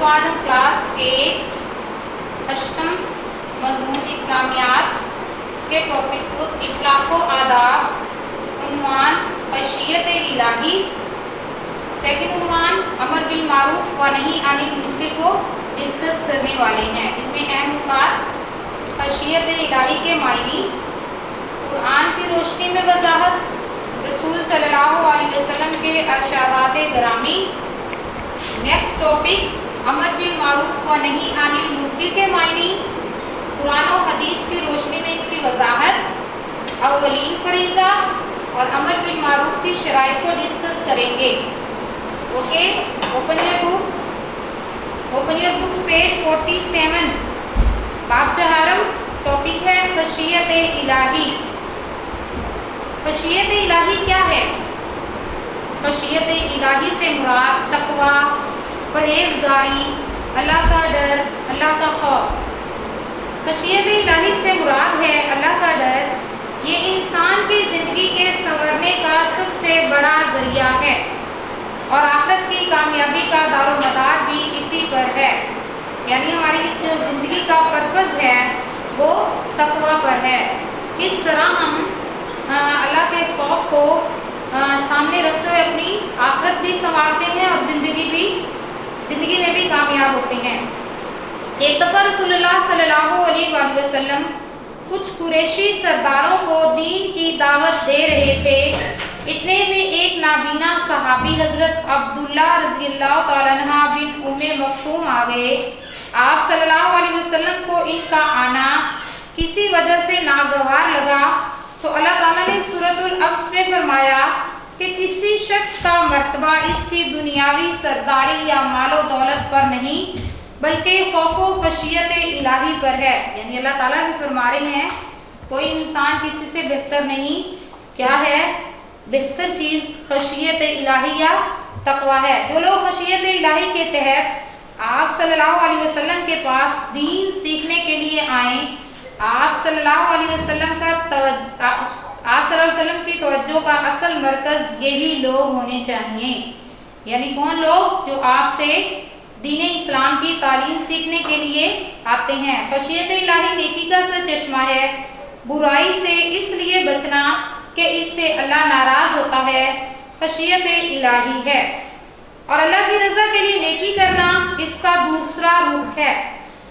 دوستوں آج ہم کلاس 8 اشتم مضمون اسلامیات کے ٹاپک کو اخلاق و آداب عنوان خشیت الہی، سیکنڈ عنوان امر بالمعروف و نہی عن المنکر کو ڈسکس کرنے والے ہیں۔ ان میں اہم نکات خشیت الہی کے معنی، قرآن کی روشنی میں وضاحت، رسول صلی اللہ علیہ وسلم کے ارشادات گرامی۔ نیکسٹ ٹاپک امر بالمعروف و نہی عن المنکر کے معنی، قرآن و حدیث کی روشنی میں اس کی وضاحت، اولین فریضہ اور امر بالمعروف کی شرائط کو ڈسکس کریں گے۔ Okay, open your books page 47، باب چہارم، ٹاپک ہے خشیت الہی۔ خشیت الہی کیا ہے؟ خشیت الہی سے مراد تقویٰ، پرہیزگاری، اللہ کا ڈر، اللہ کا خوف۔ خشیت الہی سے مراد ہے اللہ کا ڈر۔ یہ انسان کی زندگی کے سنورنے کا سب سے بڑا ذریعہ ہے اور آخرت کی کامیابی کا دار و مدار بھی اسی پر ہے۔ یعنی ہماری جو زندگی کا پرپز ہے وہ تقویٰ پر ہے۔ کس طرح ہم اللہ کے خوف کو سامنے رکھتے ہوئے اپنی آخرت بھی سنوارتے ہیں اور زندگی میں بھی کامیاب ہوتے ہیں۔ ایک دفعہ رسول اللہ صلی اللہ علیہ وآلہ وسلم کچھ قریشی سرداروں کو دین کی دعوت دے رہے تھے۔ اتنے میں ایک نابینا صحابی حضرت عبداللہ رضی اللہ تعالیٰ عنہ بن مکتوم آ گئے۔ آپ صلی اللہ علیہ وسلم کو ان کا آنا کسی وجہ سے ناگوار لگا تو اللہ تعالیٰ نے سورۃ العبس میں فرمایا کہ کسی شخص کا مرتبہ اس کی دنیاوی سرداری یا مال و دولت پر نہیں بلکہ خوف و خشیت الہی پر ہے۔ یعنی اللہ تعالیٰ بھی فرما رہے ہیں کوئی انسان کسی سے بہتر نہیں۔ کیا ہے بہتر چیز؟ خشیت الہی یا تقویٰ ہے۔ جو لوگ خشیت الہی کے تحت آپ صلی اللہ علیہ وسلم کے پاس دین سیکھنے کے لیے آئیں، آپ صلی اللہ علیہ وسلم کی توجہ کا اصل مرکز یہی لوگ ہونے چاہیے۔ یعنی کون لوگ؟ جو آپ سے دین اسلام کی تعلیم سیکھنے کے لیے آتے ہیں۔ خشیت الہی نیکی کا سا چشمہ ہے، برائی سے اس لیے بچنا کہ اس سے اللہ ناراض ہوتا ہے، خشیت الہی ہے۔ اور اللہ کی رضا کے لیے نیکی کرنا اس کا دوسرا رخ ہے۔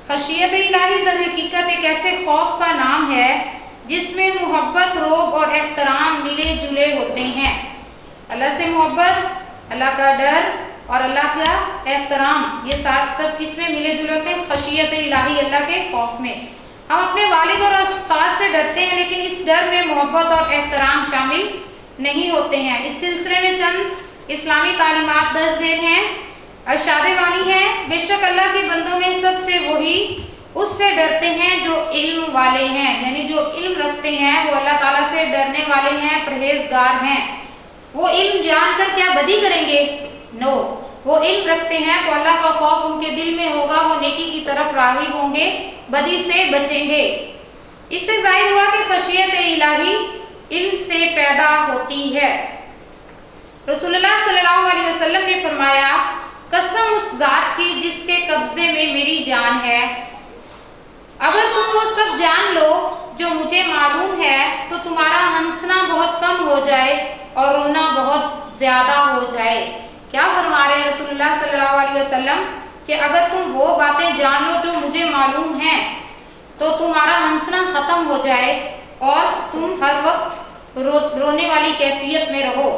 خشیت الہی در حقیقت ایک ایسے خوف کا نام ہے جس میں محبت، رعب اور احترام ملے جلے ہوتے ہیں۔ اللہ سے محبت، اللہ کا ڈر اور اللہ کا احترام، یہ سب کس میں ملے جلے ہوتے ہیں؟ خشیت الہی، اللہ کے خوف میں۔ ہم اپنے والد اور استاد سے ڈرتے ہیں لیکن اس ڈر میں محبت اور احترام شامل نہیں ہوتے ہیں۔ اس سلسلے میں چند اسلامی تعلیمات درج ذیل ہیں۔ ارشاد وانی ہے، بے شک اللہ کے بندوں میں سب سے وہی اس سے ڈرتے ہیں جو علم والے ہیں۔ یعنی جو علم رکھتے ہیں وہ اللہ تعالیٰ سے ڈرنے والے ہیں، پرہیزگار ہیں۔ وہ علم جان کر کیا بدی کریں گے؟ نو، وہ علم رکھتے ہیں تو اللہ کا خوف ان کے دل میں ہوگا، وہ نیکی کی طرف راغب ہوں گے، بدی سے بچیں گے۔ اس سے ظاہر ہوا کہ خشیت الہی علم سے پیدا ہوتی ہے۔ رسول اللہ صلی اللہ علیہ وسلم نے فرمایا، قسم اس ذات کی جس کے قبضے میں میری جان ہے، اگر تم وہ سب جان لو جو مجھے معلوم ہے تو تمہارا ہنسنا بہت کم ہو جائے اور رونا بہت زیادہ ہو جائے۔ کیا فرما رہے ہیں رسول اللہ صلی اللہ علیہ وسلم کہ اگر تم وہ باتیں جان لو جو مجھے معلوم ہیں تو تمہارا ہنسنا ختم ہو جائے اور تم ہر وقت رونے والی کیفیت میں رہو۔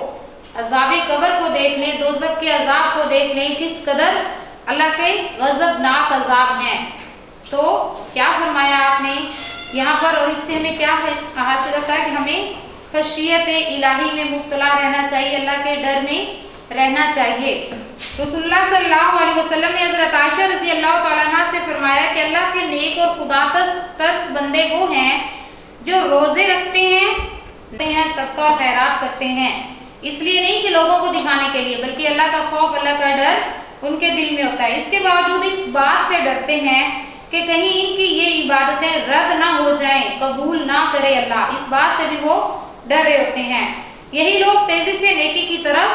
عذاب قبر کو دیکھ لیں، دوزخ کے عذاب کو دیکھ لیں، کس قدر اللہ کے غضبناک عذاب ہیں۔ تو کیا فرمایا آپ نے یہاں پر، اور اس سے ہمیں کیا حاصل ہوتا ہے کہ ہمیں خشیت الہی میں مبتلا رہنا چاہیے، اللہ کے ڈر میں رہنا چاہیے۔ رسول اللہ صلی اللہ علیہ وسلم نے حضرت عائشہ رضی اللہ تعالیٰ عنہ سے فرمایا کہ اللہ کے نیک اور خدا ترس بندے وہ ہیں جو روزے رکھتے ہیں، صدقہ اور خیرات کرتے ہیں، اس لیے نہیں کہ لوگوں کو دکھانے کے لیے بلکہ اللہ کا خوف، اللہ کا ڈر ان کے دل میں ہوتا ہے۔ اس کے باوجود اس بات سے ڈرتے ہیں کہ کہیں ان کی یہ عبادتیں رد نہ ہو جائیں، قبول نہ کرے اللہ، اس بات سے بھی وہ ڈر رہے ہوتے ہیں۔ یہی لوگ تیزی سے نیکی کی طرف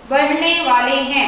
بڑھنے والے ہیں۔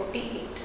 48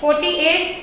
48,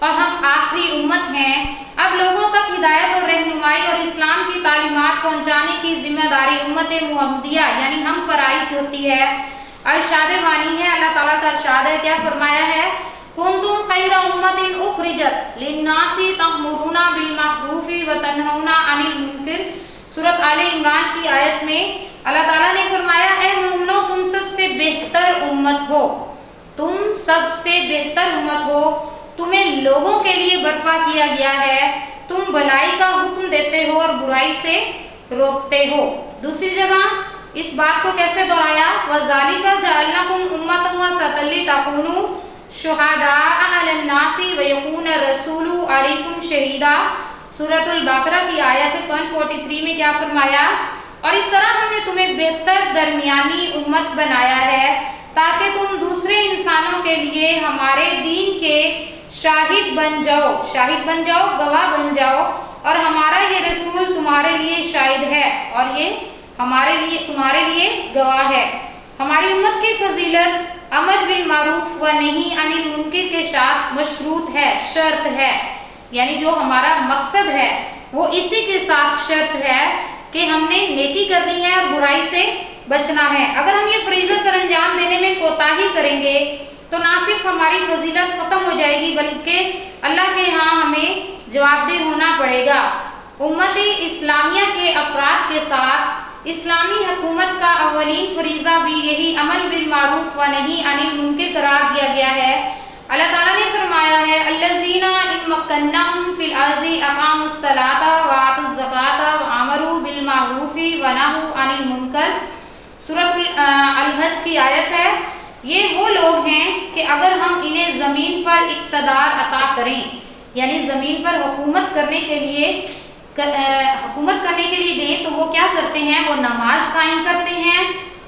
اور ہم آخری امت ہیں۔ اب لوگوں تک ہدایت اور رہنمائی اور اسلام کی تعلیمات پہنچانے کی ذمہ داری امت محمدیہ یعنی ہم پر عائد ہوتی ہے۔ ارشاد بانی ہے، اللہ تعالیٰ کا ارشاد ہے، کیا فرمایا ہے؟ کنتم خیر امت اخرجت للناس تأمرون بالمعروف وتنہون عن المنکر۔ سورۃ آل عمران کی آیت میں اللہ تعالیٰ نے فرمایا، اے مومنو تم سب سے بہتر امت ہو، تم سب سے بہتر امت ہو، تمہیں لوگوں کے لیے برپا کیا گیا ہے، تم بھلائی کا حکم دیتے ہو اور برائی سے روکتے ہو۔ دوسری جگہ اس بات کو کیسے دہرایا؟ وَذَلِكَ جَعَلْنَاكُمْ أُمَّةً وَسَطًا لِتَكُونُوا شُهَدَاءَ عَلَى النَّاسِ وَيَكُونَ الرَّسُولُ عَلَيْكُمْ شَهِيدًا۔ سورۃ البقرہ کی آیت 143 میں کیا فرمایا؟ اور اس طرح ہم نے تمہیں بہتر درمیانی امت بنایا ہے تاکہ تم دوسرے انسانوں کے لیے ہمارے دین کے شاہد بن جاؤ، گواہ بن جاؤ، اور ہمارا یہ رسول تمہارے لیے شاہد ہے اور یہ تمہارے لیے گواہ ہے۔ ہماری امت کی فضیلت امر بالمعروف و نہی عن المنکر کے ساتھ مشروط ہے، شرط ہے، یعنی جو ہمارا مقصد ہے وہ اسی کے ساتھ شرط ہے کہ ہم نے نیکی کرنی ہے اور برائی سے بچنا ہے۔ اگر ہم یہ فریضہ سر انجام دینے میں کوتاہی کریں گے تو نہ صرف ہماری فضیلت ختم ہو جائے گی بلکہ اللہ کے ہاں ہمیں جواب دہ ہونا پڑے گا۔ امت اسلامیہ کے افراد کے ساتھ اسلامی حکومت کا اولین فریضہ بھی یہی امر بالمعروف و نہی عن المنکر قرار دیا گیا ہے۔ اللہ تعالیٰ نے فرمایا ہے، الذین ان مکناہم فی الارض اقاموا الصلاۃ وآتوا الزکاۃ وامروا بالمعروف ونہوا عن المنکر۔ سورۃ الحج کی آیت ہے، یہ وہ لوگ ہیں کہ اگر ہم انہیں زمین پر اقتدار عطا کریں، یعنی زمین پر حکومت کرنے کے لیے دیں تو وہ کیا کرتے ہیں؟ وہ نماز قائم کرتے ہیں،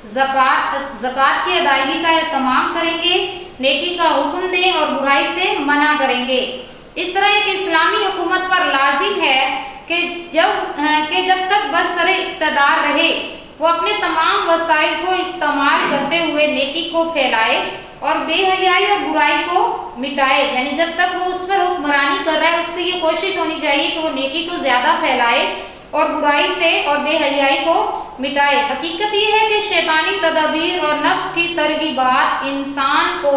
زکوٰۃ کی ادائیگی کا اہتمام کریں گے، نیکی کا حکم دیں اور برائی سے منع کریں گے۔ اس طرح ایک اسلامی حکومت پر لازم ہے کہ جب تک برسر اقتدار رہے وہ اپنے تمام وسائل کو استعمال کرتے ہوئے نیکی کو پھیلائے اور بے حیائی اور برائی کو مٹائے، یعنی جب تک وہ اس پر حکمرانی کر رہا ہے اس کی یہ کوشش ہونی چاہیے کہ وہ نیکی کو زیادہ پھیلائے اور برائی سے اور بے حیائی کو مٹائے۔ حقیقت یہ ہے کہ شیطانی تدابیر اور نفس کی ترغیبات انسان کو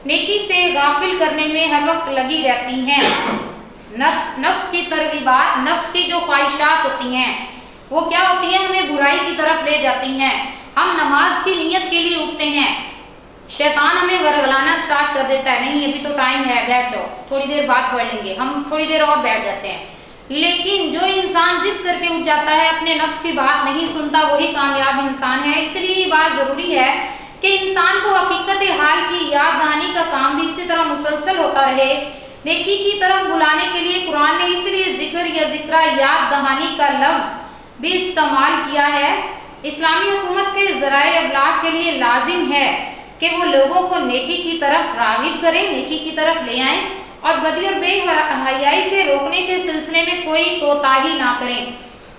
نیکی سے غافل کرنے میں ہر وقت لگی رہتی ہیں۔ نفس کی ترغیبات، نفس کی جو خواہشات ہوتی ہیں وہ کیا ہوتی ہیں؟ ہمیں برائی کی طرف لے جاتی ہیں۔ ہم نماز کی نیت کے لیے اٹھتے ہیں، شیطان ہمیں ورگلانا سٹارٹ کر دیتا ہے، نہیں ابھی تو ٹائم ہے، بیٹھ جاؤ، تھوڑی دیر بعد پڑھ لیں گے، ہم تھوڑی دیر اور بیٹھ جاتے ہیں۔ لیکن جو انسان ضد کر کے اٹھ جاتا ہے، اپنے نفس کی بات نہیں سنتا، وہی کامیاب انسان ہے۔ اس لیے یہ بات ضروری ہے کہ انسان کو حقیقت حال کی یاد دہانی کا کام بھی اسی طرح مسلسل ہوتا رہے۔ نیکی کی طرف بلانے کے لیے قرآن نے اس لیے ذکر یا ذکرہ یاد دہانی کا لفظ بھی استعمال کیا ہے۔ اسلامی حکومت کے ذرائع ابلاغ کے لیے لازم ہے کہ وہ لوگوں کو نیکی کی طرف راغب کریں، نیکی کی طرف لے آئیں اور بدی اور بے حیائی سے روکنے کے سلسلے میں کوئی کوتاہی نہ کریں۔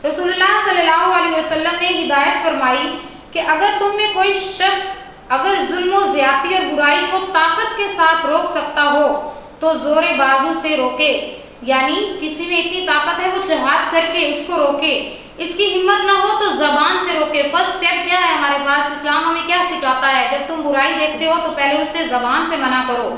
رسول اللہ صلی اللہ علیہ وسلم نے ہدایت فرمائی کہ اگر تم میں کوئی شخص اگر ظلم و زیادتی اور برائی کو طاقت کے ساتھ روک سکتا ہو تو زور بازو سے روکے، یعنی کسی میں اتنی طاقت ہے وہ جہاد کر کے اس کو روکے، اس کی ہمت نہ ہو تو زبان سے روکے۔ فرسٹ سٹیپ کیا ہے ہمارے پاس؟ اسلام ہمیں کیا سکھاتا ہے؟ جب تم برائی دیکھتے ہو تو پہلے اسے زبان سے منع کرو۔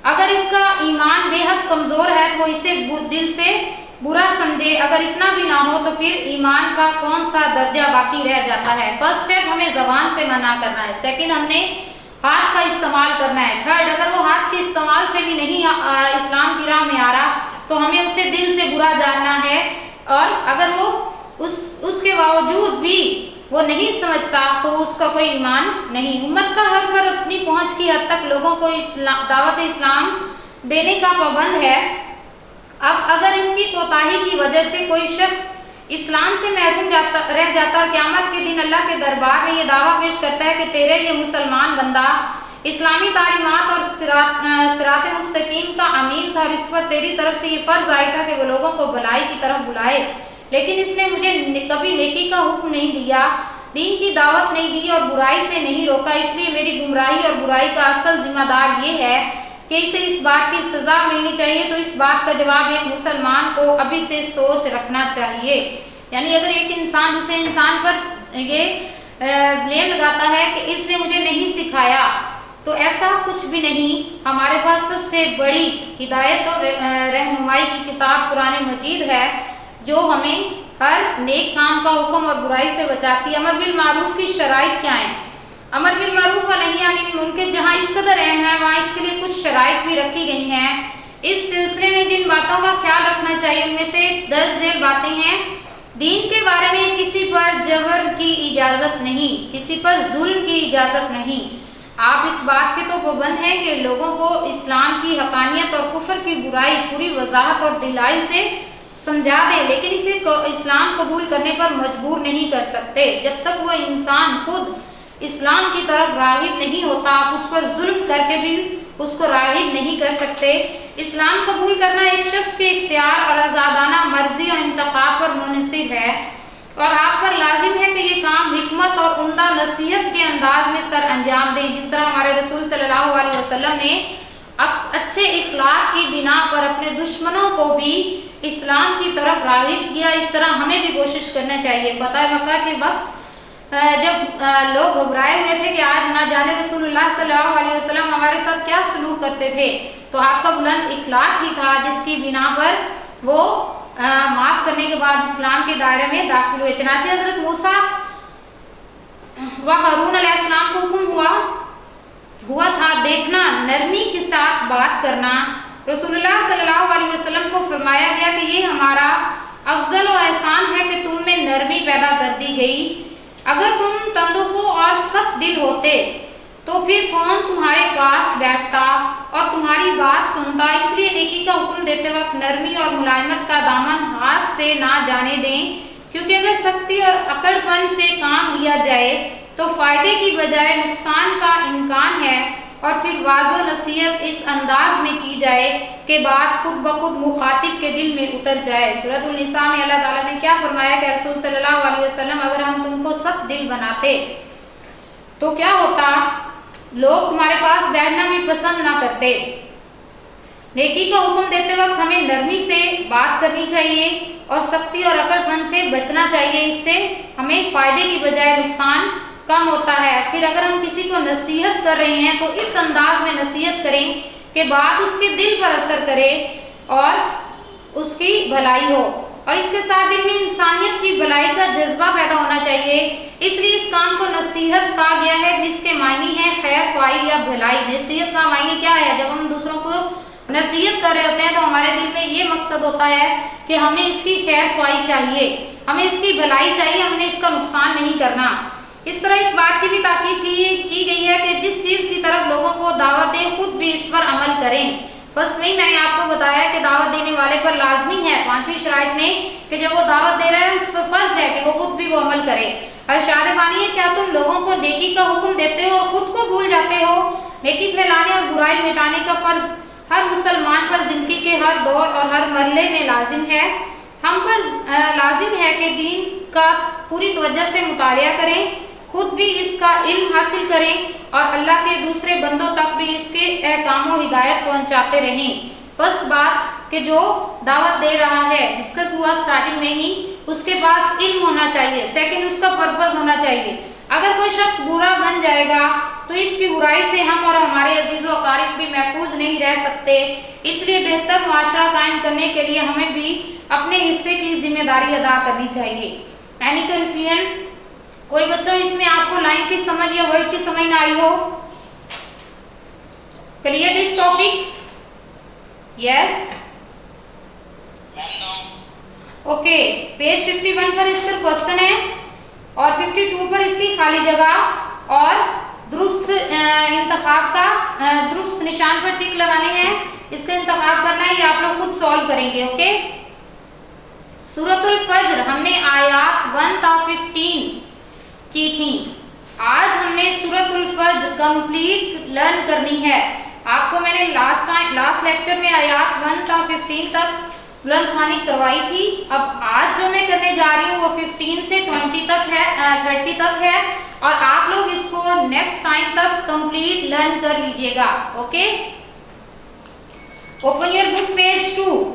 اگر اس کا ایمان بے حد کمزور ہے تو اسے دل سے برا سمجھے، اگر اتنا بھی نہ ہو تو پھر ایمان کا کون سا درجہ باقی رہ جاتا ہے؟ فرسٹ سٹیپ ہمیں زبان سے منع کرنا ہے، سیکنڈ ہم نے ہاتھ کا استعمال کرنا ہے، تھرڈ اگر وہ ہاتھ کے استعمال سے بھی نہیں اسلام کی راہ میں آ رہا تو ہمیں اسے دل سے برا جاننا ہے، اور اگر وہ اس کے باوجود بھی وہ نہیں سمجھتا تو اس کا کوئی ایمان نہیں۔ امت کا ہر فرد اپنی پہنچ کی حد تک لوگوں کو دعوت اسلام دینے کا پابند ہے۔ اب اگر اس کی کوتاہی کی وجہ سے کوئی شخص اسلام سے محروم رہ جاتا، قیامت کے دن اللہ کے دربار میں یہ دعویٰ پیش کرتا ہے کہ تیرے لیے مسلمان بندہ اسلامی تعلیمات اور صراط مستقیم کا امین تھا، اور اس پر تیری طرف سے یہ فرض آیا تھا کہ وہ لوگوں کو بھلائی کی طرف بلائے، لیکن اس نے مجھے کبھی نیکی کا حکم نہیں دیا، دین کی دعوت نہیں دی اور برائی سے نہیں روکا، اس لیے میری گمراہی اور برائی کا اصل ذمہ دار یہ ہے کہ اسے اس بات کی سزا ملنی چاہیے، تو اس بات کا جواب ایک مسلمان کو ابھی سے سوچ رکھنا چاہیے۔ یعنی اگر ایک انسان دوسرے انسان پر یہ بلیم لگاتا ہے کہ اس نے مجھے نہیں سکھایا، تو ایسا کچھ بھی نہیں۔ ہمارے پاس سب سے بڑی ہدایت اور رہنمائی کی کتاب قرآن مجید ہے، جو ہمیں ہر نیک کام کا حکم اور برائی سے بچاتی ہے۔ امر بالمعروف کی شرائط کیا ہیں؟ امر بالمعروف و نہی عن المنکر جہاں اس قدر اہم ہے، وہاں اس کے لیے کچھ شرائط بھی رکھی گئی ہیں۔ اس سلسلے میں جن باتوں کا خیال رکھنا چاہیے ان میں سے 10 ذیل باتیں ہیں۔ دین کے بارے میں کسی پر جبر کی اجازت نہیں، کسی پر ظلم کی اجازت نہیں۔ آپ اس بات کے تو پابند ہیں کہ لوگوں کو اسلام کی حقانیت اور کفر کی برائی پوری وضاحت اور دلائل سے سمجھا دیں، لیکن اسے اسلام قبول کرنے پر مجبور نہیں کر سکتے۔ جب تک وہ انسان خود اسلام کی طرف راغب نہیں ہوتا، آپ اس پر ظلم کر کے بھی اس کو راغب نہیں کر سکتے۔ اسلام قبول کرنا ایک شخص کے اختیار اور آزادانہ مرضی اور انتخاب پر منحصر ہے، اور آپ پر لازم ہے کہ یہ کام حکمت اور عمدہ نصیحت کے انداز میں سر انجام دیں، جس طرح ہمارے رسول صلی اللہ علیہ وسلم نے اچھے اخلاق کی بنا پر اپنے دشمنوں کو بھی اسلام کی طرف راغب کیا، اس طرح ہمیں بھی کوشش کرنا چاہیے۔ فتح مکہ کے وقت جب لوگ گھبرائے ہوئے تھے کہ آج نہ جانے رسول اللہ صلی اللہ علیہ وسلم ہمارے ساتھ کیا سلوک کرتے تھے، تو آپ کا بلند اخلاق ہی تھا جس کی بنا پر وہ معاف کرنے کے بعد اسلام کے دائرے میں داخل ہوئے۔ چنانچہ حضرت موسیٰ و ہارون علیہ السلام کو حکم ہوا تھا دیکھنا، نرمی کے ساتھ بات کرنا۔ رسول اللہ صلی اللہ علیہ وسلم کو فرمایا گیا کہ یہ ہمارا افضل و احسان ہے کہ تم میں نرمی پیدا کر دی گئی۔ اگر تم تندخو اور سخت دل ہوتے تو پھر کون تمہارے پاس بیٹھتا اور تمہاری بات سنتا؟ اس لیے نیکی کا حکم دیتے وقت نرمی اور ملائمت کا دامن ہاتھ سے نہ جانے دیں، کیونکہ اگر سختی اور اکڑ پن سے کام لیا جائے تو فائدے کی بجائے نقصان کا امکان ہے، اور پھر واضح نصیحت اس انداز میں کی جائے کہ بات خود بخود مخاطب کے دل میں اتر جائے۔ سورۃ النساء میں اللہ تعالیٰ نے کیا فرمایا کہ رسول صلی اللہ علیہ وسلم اگر ہم تم کو سخت دل بناتے تو کیا ہوتا؟ لوگ تمہارے پاس بیٹھنا بھی پسند نہ کرتے۔ نیکی کا حکم دیتے وقت ہمیں نرمی سے بات کرنی چاہیے اور سختی اور اکڑ پن سے بچنا چاہیے، اس سے ہمیں فائدے کی بجائے نقصان کم ہوتا ہے۔ پھر اگر ہم کسی کو نصیحت کر رہے ہیں تو اس انداز میں نصیحت کریں کہ بات اس کے دل پر اثر کرے اور اس کی بھلائی ہو، اور اس کے ساتھ دل میں انسانیت کی بھلائی کا جذبہ پیدا ہونا چاہیے۔ اس لیے اس کام کو نصیحت کہا گیا ہے، جس کے معنی ہے خیر خواہی یا بھلائی۔ نصیحت کا معنی کیا ہے؟ جب ہم دوسروں کو نصیحت کر رہے ہوتے ہیں تو ہمارے دل میں یہ مقصد ہوتا ہے کہ ہمیں اس کی خیر خواہی چاہیے، ہمیں اس کی بھلائی چاہیے، ہمیں اس کا نقصان نہیں کرنا۔ اس طرح اس بات کی بھی تاکید کی گئی ہے کہ جس چیز کی طرف لوگوں کو دعوت دیں خود بھی اس پر عمل کریں۔ بس نہیں، میں نے آپ کو بتایا کہ دعوت دینے والے پر لازمی ہے 5ویں شرائط میں کہ جب وہ دعوت دے رہا ہے اس پر فرض ہے کہ وہ خود بھی وہ عمل کرے۔ ارشاد بانی ہے، کیا تم لوگوں کو نیکی کا حکم دیتے ہو اور خود کو بھول جاتے ہو؟ نیکی پھیلانے اور برائی مٹانے کا فرض ہر مسلمان پر زندگی کے ہر دور اور ہر مرحلے میں لازم ہے۔ ہم پر لازم ہے کہ دین کا پوری توجہ سے مطالعہ کریں، خود بھی اس کا علم حاصل کریں اور اللہ کے دوسرے بندوں تک بھی اس کے احکام و ہدایت پہنچاتے رہیں۔ فرسٹ بات کہ جو دعوت دے رہا ہے، ڈسکس ہوا سٹارٹنگ میں ہی، اس کے پاس علم ہونا چاہیے۔ سیکنڈ، اس کا پرپز ہونا چاہیے۔ اگر کوئی شخص برا بن جائے گا تو اس کی برائی سے ہم اور ہمارے عزیز و اقارب بھی محفوظ نہیں رہ سکتے۔ اس لیے بہتر معاشرہ قائم کرنے کے لیے ہمیں بھی اپنے حصے کی ذمہ داری ادا کرنی چاہیے۔ Any confusion? کوئی بچوں اس میں آپ کو لائن کی سمجھ یا ورڈ کی سمجھ نہ آئی ہو؟ Clear this topic? Yes? Okay, page 51 پر اس کا کوسچن ہے اور 52 پر اس کی خالی جگہ اور درست انتخاب کا درست نشان پر ٹک لگانے ہیں، اس کا انتخاب کرنا ہے، یہ آپ لوگ خود سولو کریں گے۔ اوکے، سورۃ الفجر ہم نے آیات 1 تا 15 کی تھی۔ آج ہم نے سورۃ الفجر کمپلیٹ لرن کرنی ہے۔ آپ کو میں نے لاسٹ لیکچر میں آیات 1 تا 15 تک بلند خوانی کروائی تھی۔ اب آج جو میں کرنے جا رہی ہوں وہ 15 سے 20 تک ہے، 30 تک ہے، اور آپ لوگ اس کو نیکسٹ ٹائم تک کمپلیٹ لرن کر لیجئے گا۔ Okay, Open your book, page 2.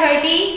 30.